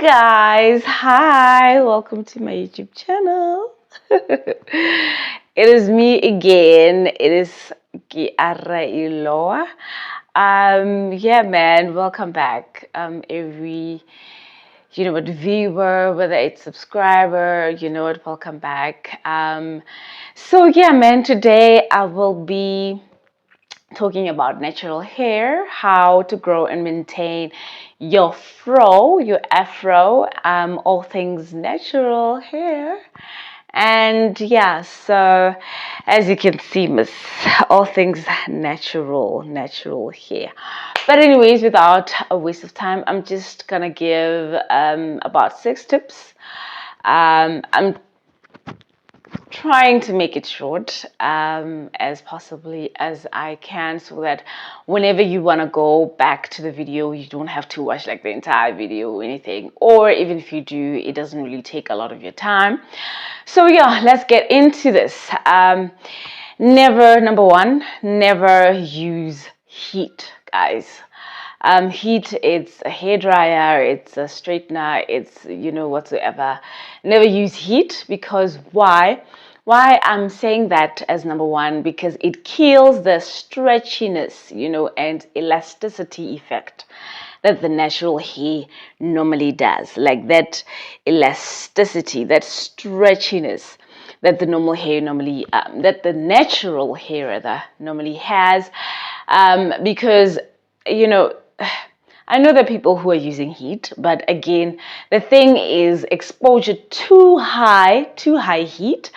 guys, hi, welcome to my YouTube channel. It is me again. It is Kiara Iloa. Yeah, man, welcome back. Every viewer, whether it's subscriber, welcome back. So yeah, man, today I will be talking about natural hair, how to grow and maintain your afro, all things natural hair. And yeah, so as you can see, miss, all things natural hair. But anyways, without a waste of time, I'm just gonna give about 6 tips. I'm trying to make it short as possibly as I can, so that whenever you want to go back to the video, you don't have to watch like the entire video or anything, or even if you do, it doesn't really take a lot of your time. So yeah, let's get into this. Number one, never use heat, guys. Heat, it's a hair dryer, it's a straightener, it's whatsoever. Never use heat, because why I'm saying that as number one, because it kills the stretchiness and elasticity effect that the natural hair normally does. Like that elasticity, that stretchiness that the natural hair rather normally has, because I know there are people who are using heat, but again, the thing is exposure to high heat,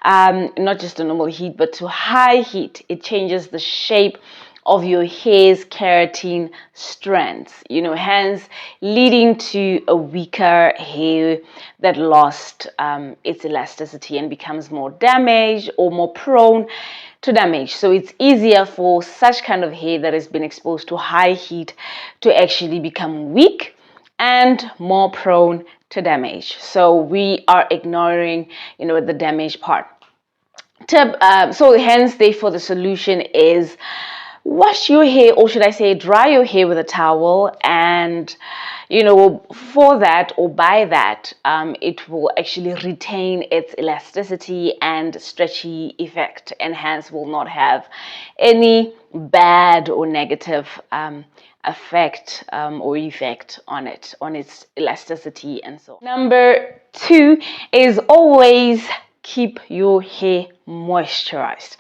not just a normal heat, but to high heat, it changes the shape of your hair's keratin strands, hence leading to a weaker hair that lost its elasticity and becomes more damaged or more prone to damage. So it's easier for such kind of hair that has been exposed to high heat to actually become weak and more prone to damage. So we are ignoring, the damage part. So hence, therefore, the solution is wash your hair, or should I say dry your hair with a towel, and for that or by that, it will actually retain its elasticity and stretchy effect, and hence will not have any bad or negative effect or effect on its elasticity and so on. Number two is always keep your hair moisturized.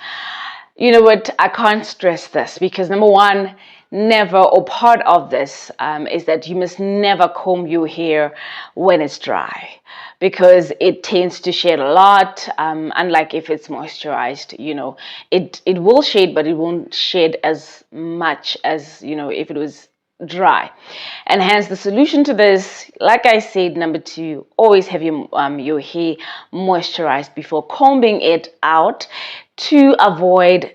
You know what, I can't stress this, because number one, never, or part of this is that you must never comb your hair when it's dry, because it tends to shed a lot, unlike if it's moisturized. It will shed, but it won't shed as much as if it was dry. And hence the solution to this, like I said, number two, always have your hair moisturized before combing it out, to avoid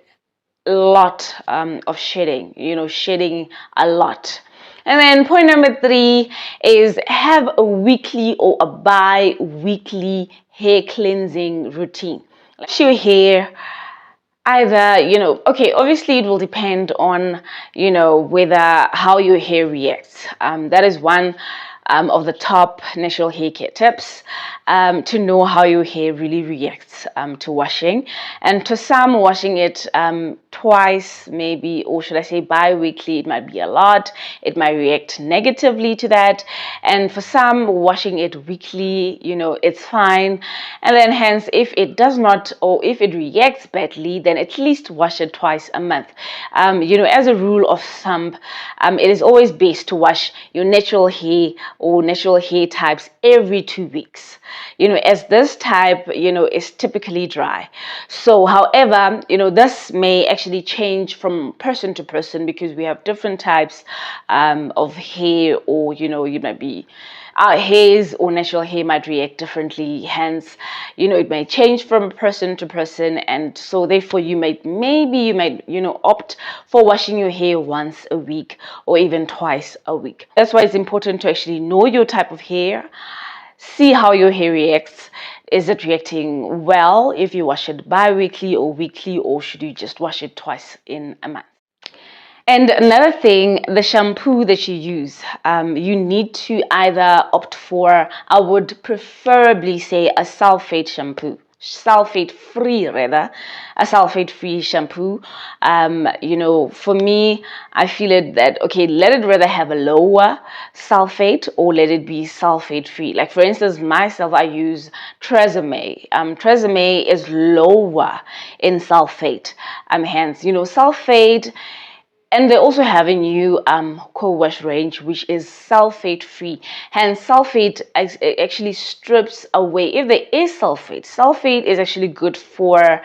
a lot of shedding, shedding a lot. And then point number three is have a weekly or a bi-weekly hair cleansing routine. Wash your hair either, okay, obviously it will depend on, whether how your hair reacts. That is one of the top natural hair care tips, to know how your hair really reacts to washing. And to some, washing it twice maybe, or should I say bi-weekly, it might be a lot. It might react negatively to that. And for some, washing it weekly, it's fine. And then hence, if it does not, or if it reacts badly, then at least wash it twice a month. As a rule of thumb, it is always best to wash your natural hair or natural hair types every 2 weeks, as this type is typically dry. So however, this may actually change from person to person, because we have different types of hair, or you might be, our hairs or natural hair might react differently. Hence, it may change from person to person, and so therefore you might opt for washing your hair once a week or even twice a week. That's why it's important to actually know your type of hair, see how your hair reacts. Is it reacting well if you wash it bi-weekly or weekly, or should you just wash it twice in a month? And another thing, the shampoo that you use, you need to either opt for, I would preferably say, a sulfate shampoo, sulfate-free rather, a sulfate-free shampoo. For me, I feel it that, okay, let it rather have a lower sulfate or let it be sulfate-free. Like for instance, myself, I use Tresemme. Tresemme is lower in sulfate. Hence, sulfate. And they also have a new co-wash range, which is sulfate free. Hence, sulfate actually strips away. If there is sulfate is actually good for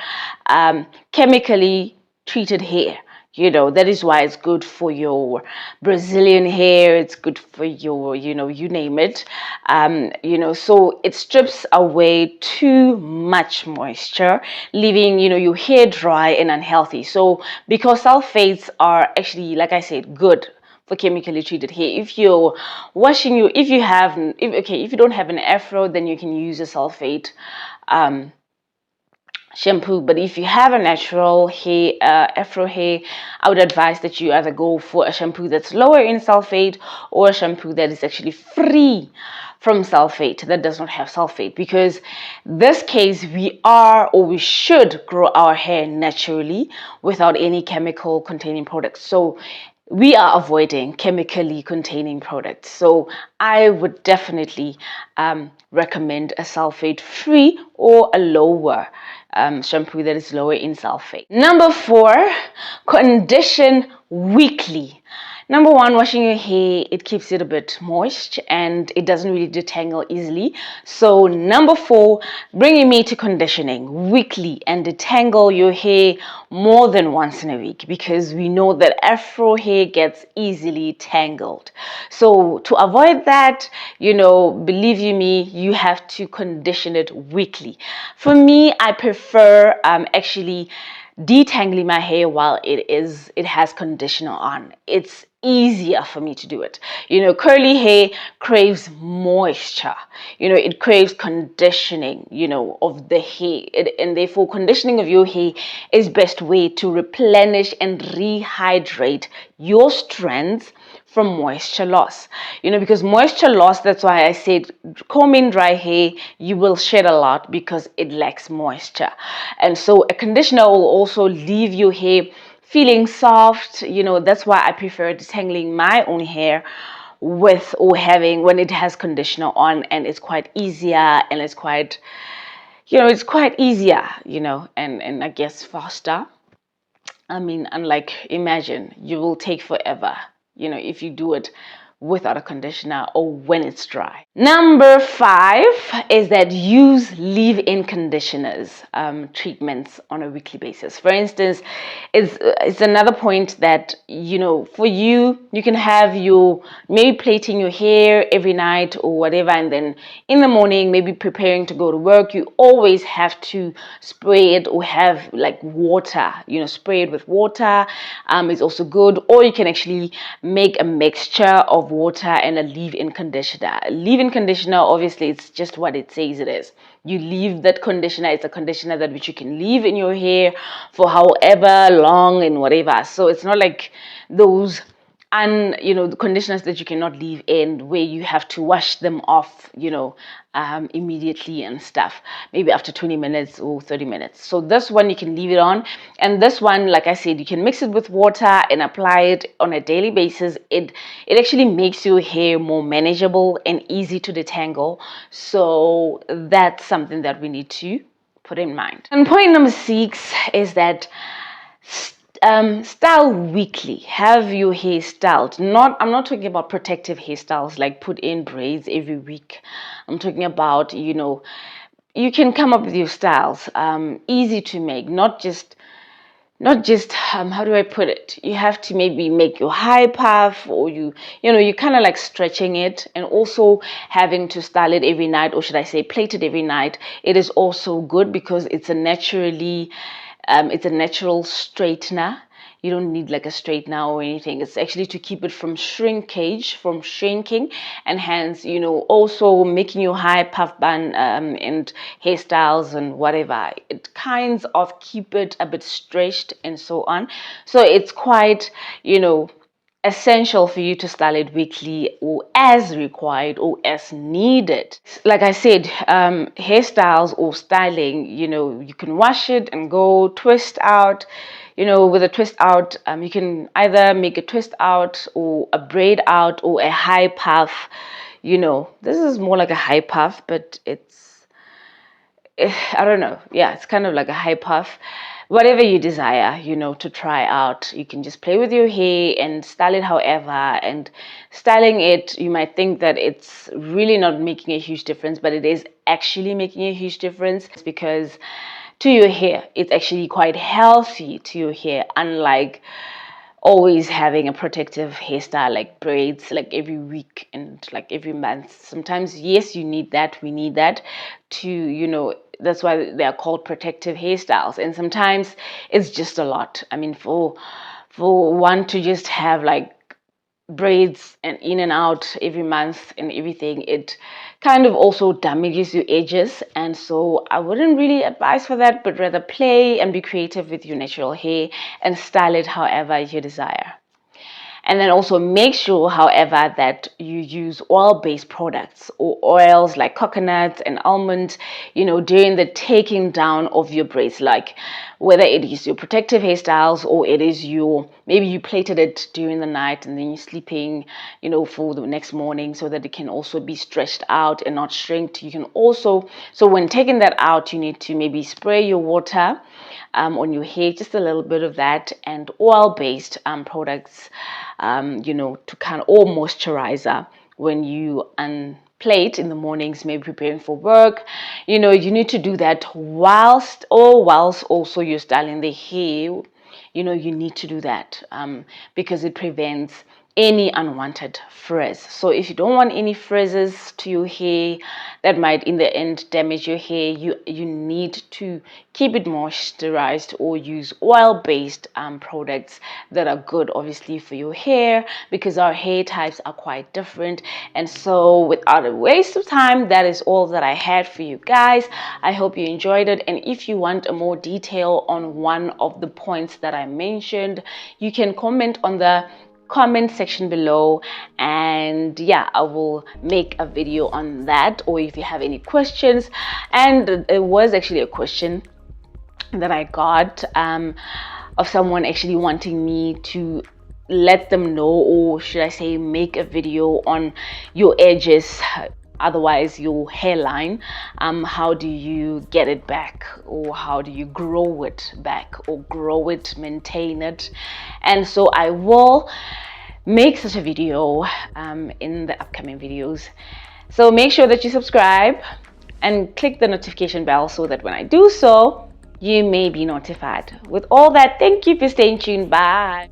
chemically treated hair. That is why it's good for your Brazilian hair. It's good for your, you name it. So it strips away too much moisture, leaving, your hair dry and unhealthy. So because sulfates are actually, like I said, good for chemically treated hair. If you're washing if you don't have an Afro, then you can use a sulfate shampoo. But if you have a natural hair, Afro hair, I would advise that you either go for a shampoo that's lower in sulfate or a shampoo that is actually free from sulfate, that does not have sulfate, because this case we should grow our hair naturally without any chemical containing products. So we are avoiding chemically containing products. So I would definitely recommend a sulfate free or a lower shampoo that is lower in sulfate. Number 4, condition weekly. Number 1, washing your hair, it keeps it a bit moist and it doesn't really detangle easily. So number 4, bringing me to conditioning weekly and detangle your hair more than once in a week, because we know that Afro hair gets easily tangled. So to avoid that, believe you me, you have to condition it weekly. For me, I prefer actually detangling my hair while it has conditioner on. It's easier for me to do it. Curly hair craves moisture. It craves conditioning, of the hair. And therefore, conditioning of your hair is best way to replenish and rehydrate your strands from moisture loss. Because moisture loss, that's why I said combing dry hair, you will shed a lot because it lacks moisture. And so a conditioner will also leave your hair feeling soft. That's why I prefer detangling my own hair when it has conditioner on, and it's quite easier and it's quite easier, and I guess faster. Imagine you will take forever, if you do it without a conditioner or when it's dry. Number 5 is that use leave-in conditioners treatments on a weekly basis. For instance, it's another point that for you can have your maybe plaiting your hair every night or whatever, and then in the morning maybe preparing to go to work, you always have to spray it or have like water, spray it with water. It's also good. Or you can actually make a mixture of water and a leave-in conditioner. Leave-in conditioner, obviously, it's just what it says it is. You leave that conditioner. It's a conditioner that which you can leave in your hair for however long and whatever. So it's not like those the conditioners that you cannot leave in, where you have to wash them off immediately and stuff, maybe after 20 minutes or 30 minutes. So this one you can leave it on, and this one, like I said, you can mix it with water and apply it on a daily basis. It actually makes your hair more manageable and easy to detangle. So that's something that we need to put in mind. And point number 6 is that style weekly. Have your hair styled. I'm not talking about protective hairstyles like put in braids every week. I'm talking about, you can come up with your styles, easy to make, not just how do I put it? You have to maybe make your high puff, or you're kind of like stretching it, and also having to style it every night, or should I say plait it every night. It is also good because it's a natural straightener. You don't need like a straightener or anything. It's actually to keep it from shrinking, and hence, also making your high puff bun and hairstyles and whatever. It kinds of keep it a bit stretched and so on. So it's quite, you know, essential for you to style it weekly or as required or as needed. Like I said, hairstyles or styling, you know, you can wash it and go twist out. You know, with a twist out, you can either make a twist out or a braid out or a high puff. You know, this is more like a high puff, but it's, I don't know. Yeah, it's kind of like a high puff. Whatever you desire, you know, to try out, you can just play with your hair and style it however. And styling it, you might think that it's really not making a huge difference, but it is actually making a huge difference. It's because to your hair, it's actually quite healthy to your hair, unlike always having a protective hairstyle like braids like every week and like every month. Sometimes, yes, you need that. We need that to, you know, that's why they are called protective hairstyles. And sometimes it's just a lot. I mean, for one to just have like braids and in and out every month and everything, it kind of also damages your edges. And so I wouldn't really advise for that, but rather play and be creative with your natural hair and style it however you desire. And then also make sure, however, that you use oil-based products or oils like coconut and almond, you know, during the taking down of your braids, like whether it is your protective hairstyles or it is your, maybe you plaited it during the night and then you're sleeping, you know, for the next morning so that it can also be stretched out and not shrinked. You can also, so when taking that out, you need to maybe spray your water on your hair, just a little bit of that, and oil-based products, you know, to kind of, or moisturizer when you unplait in the mornings, maybe preparing for work. You know, you need to do that whilst also you're styling the hair. You know, you need to do that because it prevents any unwanted frizz. So if you don't want any frizzes to your hair that might in the end damage your hair, you need to keep it moisturized or use oil-based products that are good obviously for your hair, because our hair types are quite different. And so without a waste of time, that is all that I had for you guys. I hope you enjoyed it, and if you want a more detail on one of the points that I mentioned, you can comment on the comment section below, and yeah, I will make a video on that. Or if you have any questions, and it was actually a question that I got of someone actually wanting me to let them know, or should I say make a video on your edges, otherwise your hairline, how do you get it back, or how do you grow it back, or grow it, maintain it. And so I will make such a video in the upcoming videos. So make sure that you subscribe and click the notification bell so that when I do so, you may be notified. With all that, thank you for staying tuned. Bye.